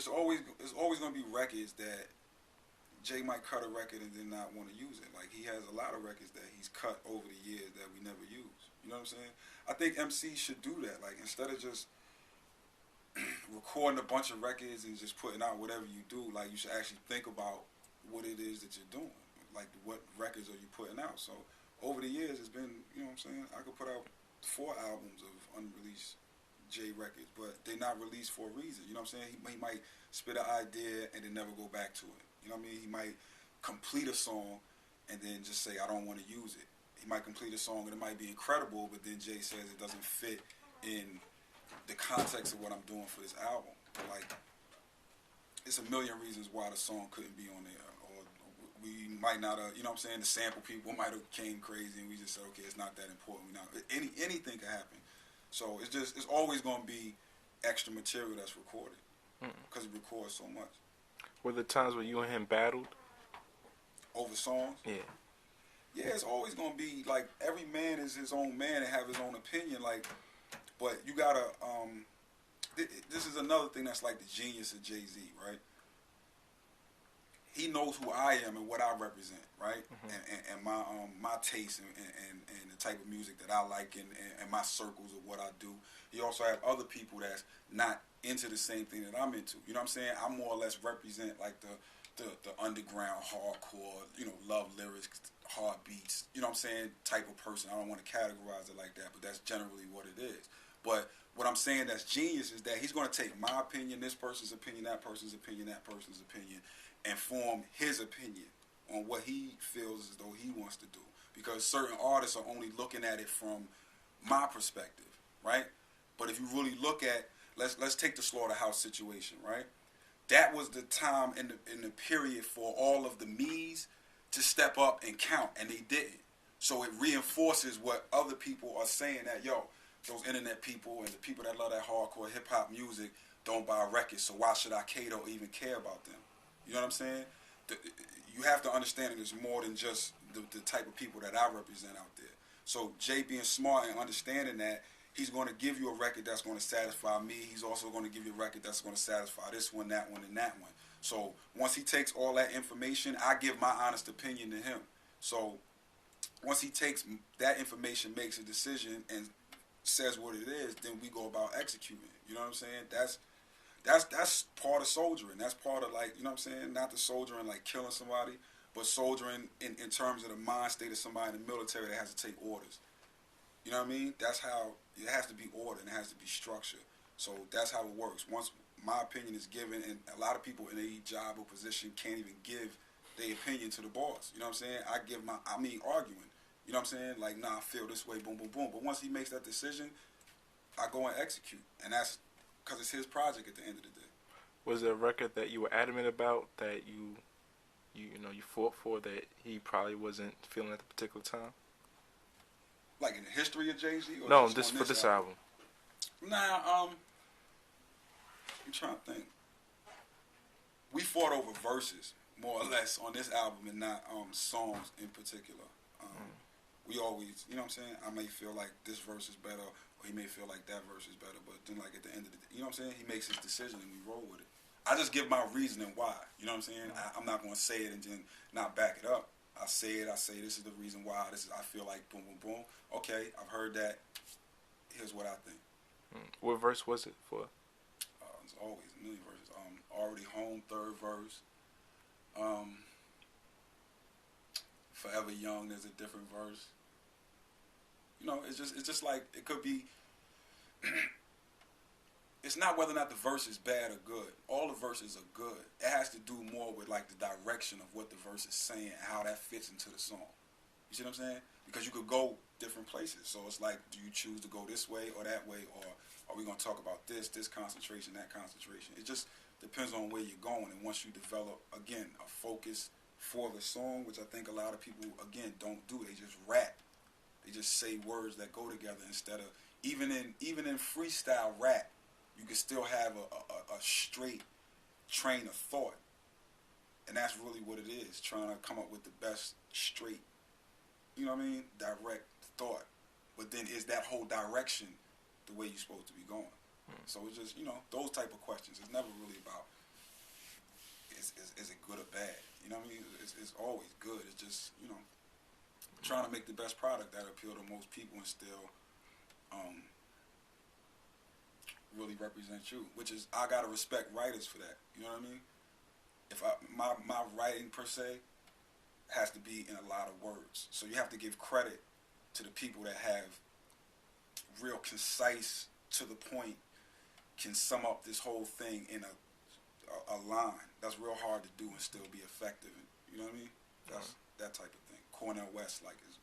it's always gonna be records that Jay might cut a record and then not want to use it. Like he has a lot of records that he's cut over the years that we never use. You know what I'm saying? I think MC should do that. Like instead of just recording a bunch of records and just putting out whatever you do, like you should actually think about what it is that you're doing. Like what records are you putting out? So over the years, it's been, you know what I'm saying? I could put out 4 albums of unreleased J records, but they're not released for a reason. You know what I'm saying? He might spit an idea and then never go back to it. You know what I mean? He might complete a song and then just say, I don't want to use it. He might complete a song and it might be incredible, but then Jay says it doesn't fit in the context of what I'm doing for this album. Like, it's a million reasons why the song couldn't be on there. Or we might not have, you know what I'm saying? The sample people might have came crazy and we just said, okay, it's not that important. Anything can happen. So it's always going to be extra material that's recorded because he records so much. Were there times where you and him battled? Over songs? Yeah. Yeah, it's always going to be, like, every man is his own man and have his own opinion, like, but you got to, this is another thing that's like the genius of Jay-Z, right? He knows who I am and what I represent, right? Mm-hmm. And my taste and the type of music that I like and my circles of what I do. He also have other people that's not into the same thing that I'm into. You know what I'm saying? I more or less represent like the underground hardcore, you know, love lyrics, hard beats, you know what I'm saying, type of person. I don't want to categorize it like that, but that's generally what it is. But what I'm saying that's genius is that he's going to take my opinion, this person's opinion, that person's opinion, that person's opinion, and form his opinion on what he feels as though he wants to do. Because certain artists are only looking at it from my perspective, right? But if you really look at, let's take the Slaughterhouse situation, right? That was the time in the period for all of the me's to step up and count, and they didn't. So it reinforces what other people are saying that, yo, those internet people and the people that love that hardcore hip-hop music don't buy records, so why should I cater or even care about them? You know what I'm saying? You have to understand that there's more than just the type of people that I represent out there. So Jay being smart and understanding that, he's going to give you a record that's going to satisfy me. He's also going to give you a record that's going to satisfy this one, that one, and that one. So once he takes all that information, I give my honest opinion to him. So once he takes that information, makes a decision, and says what it is, then we go about executing it. You know what I'm saying? That's part of soldiering. That's part of, like, you know what I'm saying? Not the soldiering like killing somebody, but soldiering in terms of the mind state of somebody in the military that has to take orders. You know what I mean? That's how it has to be ordered and it has to be structured. So that's how it works. Once my opinion is given, and a lot of people in a job or position can't even give their opinion to the boss. You know what I'm saying? I mean arguing. You know what I'm saying? Like, nah, I feel this way, boom, boom, boom. But once he makes that decision, I go and execute. And that's because it's his project at the end of the day. Was there a record that you were adamant about that you fought for that he probably wasn't feeling at the particular time? Like in the history of Jay-Z? No, just for this album. Nah, I'm trying to think. We fought over verses, more or less, on this album and not songs in particular. We always, you know what I'm saying? I may feel like this verse is better, or he may feel like that verse is better, but then like at the end of the day, you know what I'm saying? He makes his decision and we roll with it. I just give my reasoning why, you know what I'm saying? I'm not going to say it and then not back it up. I say this is the reason why, I feel like boom, boom, boom. Okay, I've heard that. Here's what I think. What verse was it for? There's always a million verses. Already Home, third verse. Forever Young, there's a different verse. You know, it's just like, it could be, it's not whether or not the verse is bad or good. All the verses are good. It has to do more with like the direction of what the verse is saying and how that fits into the song. You see what I'm saying? Because you could go different places. So it's like, do you choose to go this way or that way, or are we going to talk about this concentration, that concentration? It just depends on where you're going. And once you develop, again, a focus for the song, which I think a lot of people, again, don't do. They just rap. They just say words that go together instead of, even in freestyle rap, you can still have a straight train of thought. And that's really what it is, trying to come up with the best straight, you know what I mean, direct thought. But then is that whole direction the way you're supposed to be going? So it's just, you know, those type of questions. It's never really about is it good or bad? You know what I mean? It's always good. It's just, you know, trying to make the best product that appeal to most people and still really represent you. Which is, I gotta respect writers for that. You know what I mean? If my writing per se has to be in a lot of words, so you have to give credit to the people that have real concise, to the point, can sum up this whole thing in a line. That's real hard to do and still be effective. You know what I mean? That's that type of thing. Cornel West, like, is